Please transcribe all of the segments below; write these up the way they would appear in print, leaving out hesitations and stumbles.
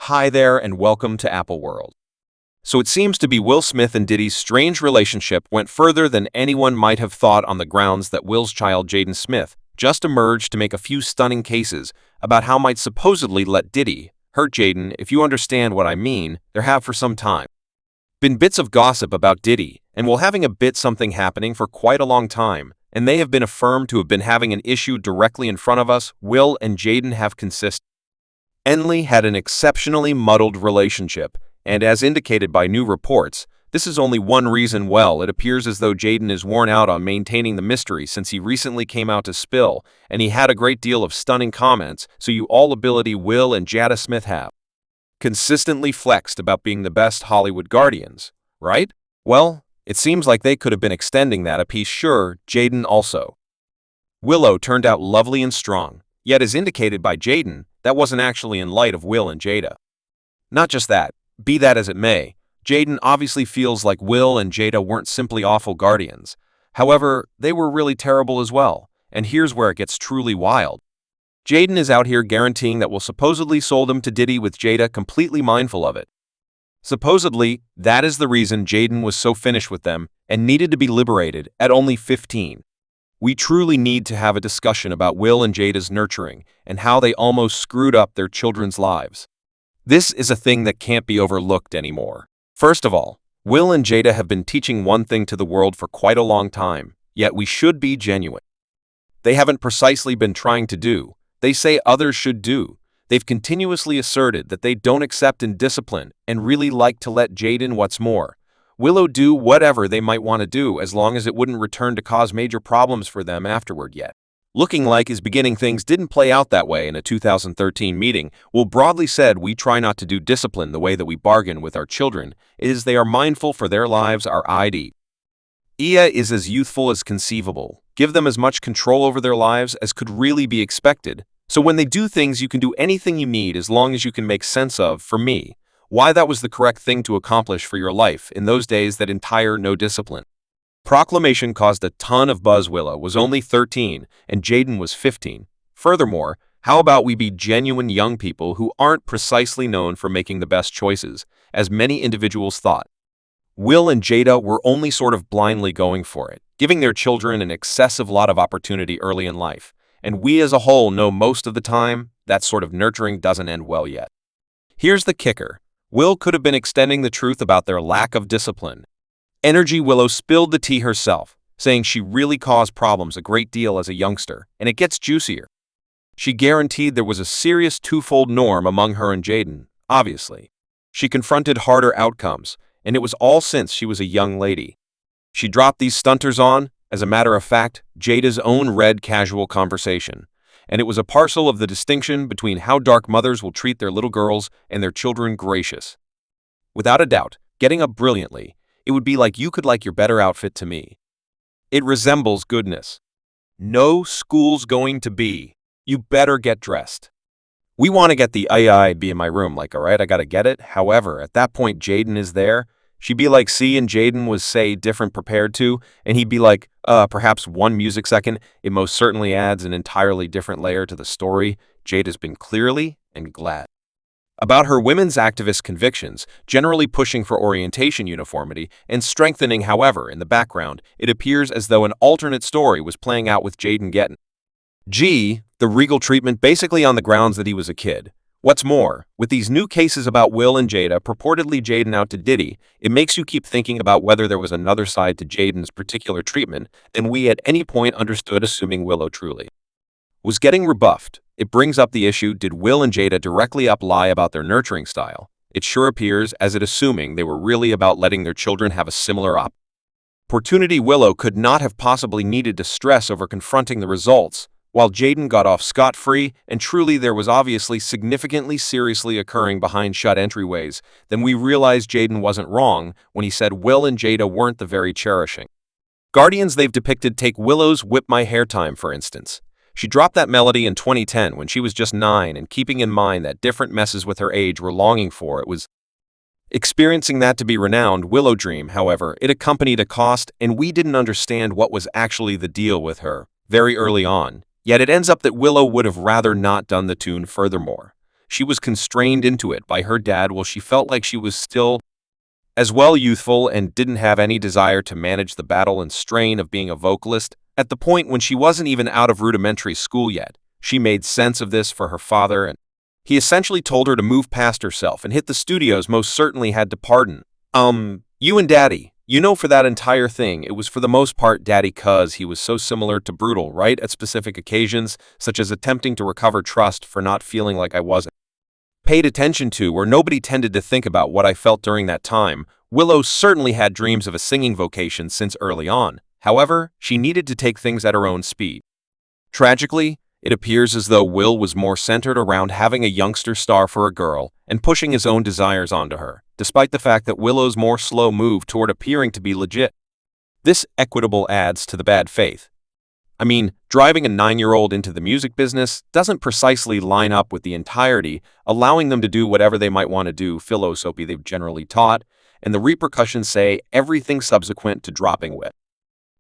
Hi there and welcome to Apple World. So it seems to be Will Smith and Diddy's strange relationship went further than anyone might have thought on the grounds that Will's child Jaden Smith just emerged to make a few stunning cases about how might supposedly let Diddy hurt Jaden, if you understand what I mean. There have for some time been bits of gossip about Diddy and Will having a bit something happening for quite a long time, and they have been affirmed to have been having an issue directly in front of us. Will and Jaden have consistently had an exceptionally muddled relationship, and as indicated by new reports, this is only one reason. Well, it appears as though Jaden is worn out on maintaining the mystery since he recently came out to spill, and he had a great deal of stunning comments, so you all ability Will and Jaden Smith have consistently flexed about being the best Hollywood guardians, right? Well, it seems like they could have been extending that a piece. Sure, Jaden also. Willow turned out lovely and strong, yet as indicated by Jaden, that wasn't actually in light of Will and Jada. Not just that, be that as it may, Jaden obviously feels like Will and Jada weren't simply awful guardians. However, they were really terrible as well, and here's where it gets truly wild. Jaden is out here guaranteeing that Will supposedly sold him to Diddy with Jada completely mindful of it. Supposedly, that is the reason Jaden was so finished with them and needed to be liberated at only 15. We truly need to have a discussion about Will and Jada's nurturing and how they almost screwed up their children's lives. This is a thing that can't be overlooked anymore. First of all, Will and Jada have been teaching one thing to the world for quite a long time, yet we should be genuine. They haven't precisely been trying to do they say others should do. They've continuously asserted that they don't accept and discipline and really like to let Jaden, what's more, Willow do whatever they might want to do as long as it wouldn't return to cause major problems for them afterward. Yet looking like is beginning things didn't play out that way. In a 2013 meeting, Will broadly said we try not to do discipline the way that we bargain with our children, is they are mindful for their lives. Our idea is as youthful as conceivable. Give them as much control over their lives as could really be expected. So when they do things, you can do anything you need as long as you can make sense of, for me, why that was the correct thing to accomplish for your life in those days. That entire no discipline proclamation caused a ton of buzz. Willow was only 13 and Jaden was 15. Furthermore, how about we be genuine young people who aren't precisely known for making the best choices, as many individuals thought. Will and Jada were only sort of blindly going for it, giving their children an excessive lot of opportunity early in life. And we as a whole know most of the time that sort of nurturing doesn't end well yet. Here's the kicker. Will could have been extending the truth about their lack of discipline. Willow spilled the tea herself, saying she really caused problems a great deal as a youngster, and it gets juicier. She guaranteed there was a serious twofold norm among her and Jaden, obviously. She confronted harder outcomes, and it was all since she was a young lady. She dropped these stunters on, as a matter of fact, Jada's own red casual conversation, and it was a parcel of the distinction between how dark mothers will treat their little girls and their children. Gracious. Without a doubt, getting up brilliantly, it would be like you could like your better outfit to me. It resembles goodness. No school's going to be. You better get dressed. We want to get the be in my room, like, all right, I gotta get it. However, at that point, Jaden is there. She'd be like, see, and Jaden was, say, different prepared to, and he'd be like, perhaps one music second. It most certainly adds an entirely different layer to the story. Jada's been clearly and glad about her women's activist convictions, generally pushing for orientation uniformity and strengthening. However, in the background, it appears as though an alternate story was playing out with Jaden getting the regal treatment basically on the grounds that he was a kid. What's more, with these new cases about Will and Jada purportedly Jaden out to Diddy, it makes you keep thinking about whether there was another side to Jaden's particular treatment than we at any point understood. Assuming Willow truly was getting rebuffed, it brings up the issue, did Will and Jada directly lie about their nurturing style? It sure appears as it, assuming they were really about letting their children have a similar opportunity. Willow could not have possibly needed to stress over confronting the results, while Jaden got off scot-free, and truly there was obviously significantly seriously occurring behind shut entryways. Then we realized Jaden wasn't wrong when he said Will and Jada weren't the very cherishing guardians they've depicted. Take Willow's Whip My Hair Time, for instance. She dropped that melody in 2010 when she was just 9, and keeping in mind that different messes with her age were longing for, it was experiencing that to be renowned Willow Dream. However, it accompanied a cost, and we didn't understand what was actually the deal with her very early on. Yet it ends up that Willow would have rather not done the tune. Furthermore, She was constrained into it by her dad while she felt like she was still as well youthful and didn't have any desire to manage the battle and strain of being a vocalist. At the point when she wasn't even out of rudimentary school yet, she made sense of this for her father, and he essentially told her to move past herself and hit the studios. Most certainly had to pardon. You and Daddy. You know, for that entire thing, it was for the most part Daddy, cuz he was so similar to brutal, right? At specific occasions, such as attempting to recover trust for not feeling like I wasn't paid attention to, or nobody tended to think about what I felt during that time. Willow certainly had dreams of a singing vocation since early on. However, she needed to take things at her own speed. Tragically, it appears as though Will was more centered around having a youngster star for a girl and pushing his own desires onto her, despite the fact that Willow's more slow move toward appearing to be legit. This equitable adds to the bad faith. I mean, driving a 9-year-old into the music business doesn't precisely line up with the entirety, allowing them to do whatever they might want to do philosophy they've generally taught, and the repercussions say everything subsequent to dropping wit.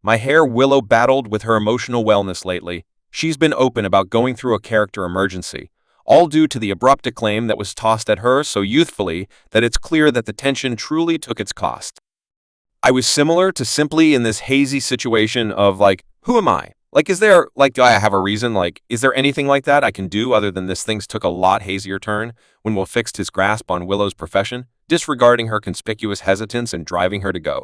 My hair Willow battled with her emotional wellness lately. She's been open about going through a character emergency, all due to the abrupt acclaim that was tossed at her so youthfully that it's clear that the tension truly took its cost. I was similar to simply in this hazy situation of like, who am I? Like, is there, like, do I have a reason? Like, is there anything like that I can do other than this things took a lot hazier turn when Will fixed his grasp on Willow's profession, disregarding her conspicuous hesitance and driving her to go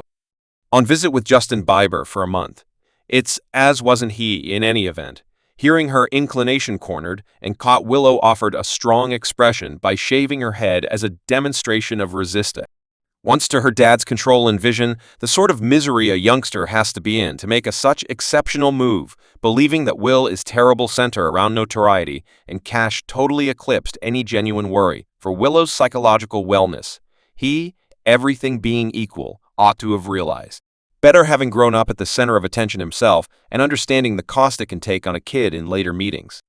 on visit with Justin Bieber for a month. It's as wasn't he in any event. Hearing her inclination cornered and caught, Willow offered a strong expression by shaving her head as a demonstration of resistance. Once to her dad's control and vision, the sort of misery a youngster has to be in to make a such exceptional move, believing that Will is terrible center around notoriety and cash totally eclipsed any genuine worry for Willow's psychological wellness. He, everything being equal, ought to have realized. Better having grown up at the center of attention himself and understanding the cost it can take on a kid in later meetings.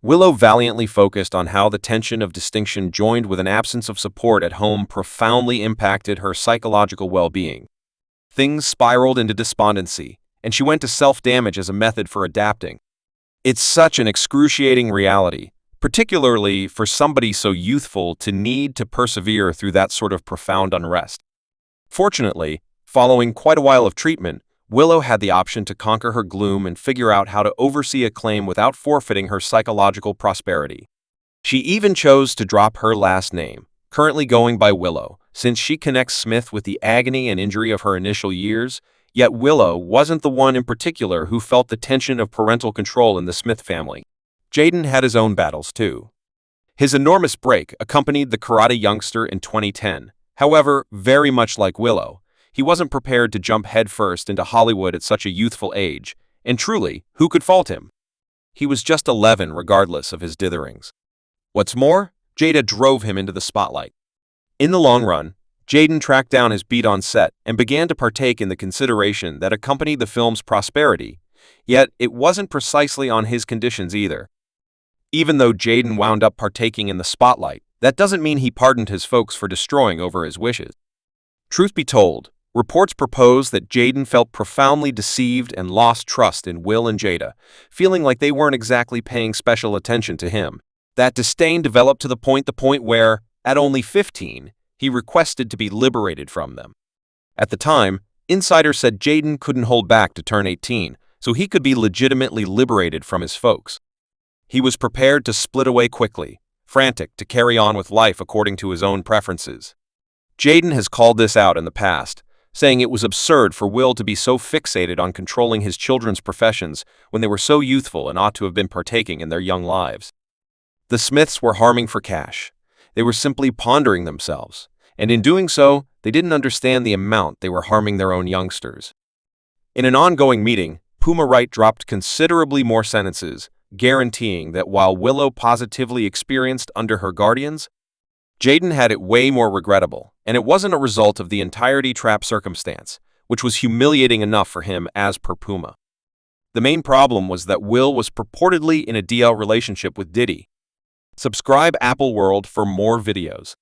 Willow valiantly focused on how the tension of distinction joined with an absence of support at home profoundly impacted her psychological well-being. Things spiraled into despondency, and she went to self-damage as a method for adapting. It's such an excruciating reality, particularly for somebody so youthful to need to persevere through that sort of profound unrest. Fortunately, following quite a while of treatment, Willow had the option to conquer her gloom and figure out how to oversee acclaim without forfeiting her psychological prosperity. She even chose to drop her last name, currently going by Willow, since she connects Smith with the agony and injury of her initial years. Yet Willow wasn't the one in particular who felt the tension of parental control in the Smith family. Jaden had his own battles too. His enormous break accompanied the karate youngster in 2010. However, very much like Willow, he wasn't prepared to jump headfirst into Hollywood at such a youthful age, and truly, who could fault him? He was just 11 regardless of his ditherings. What's more, Jada drove him into the spotlight. In the long run, Jaden tracked down his beat on set and began to partake in the consideration that accompanied the film's prosperity, yet it wasn't precisely on his conditions either. Even though Jaden wound up partaking in the spotlight, that doesn't mean he pardoned his folks for destroying over his wishes. Truth be told, reports propose that Jaden felt profoundly deceived and lost trust in Will and Jada, feeling like they weren't exactly paying special attention to him. That disdain developed to the point where, at only 15, he requested to be liberated from them. At the time, insiders said Jaden couldn't hold back to turn 18, so he could be legitimately liberated from his folks. He was prepared to split away quickly, frantic to carry on with life according to his own preferences. Jaden has called this out in the past, saying it was absurd for Will to be so fixated on controlling his children's professions when they were so youthful and ought to have been partaking in their young lives. The Smiths were harming for cash. They were simply pondering themselves, and in doing so, they didn't understand the amount they were harming their own youngsters. In an ongoing meeting, Puma Wright dropped considerably more sentences, guaranteeing that while Willow positively experienced under her guardians, Jaden had it way more regrettable, and it wasn't a result of the entirety trap circumstance, which was humiliating enough for him as per Puma. The main problem was that Will was purportedly in a DL relationship with Diddy. Subscribe Apple World for more videos.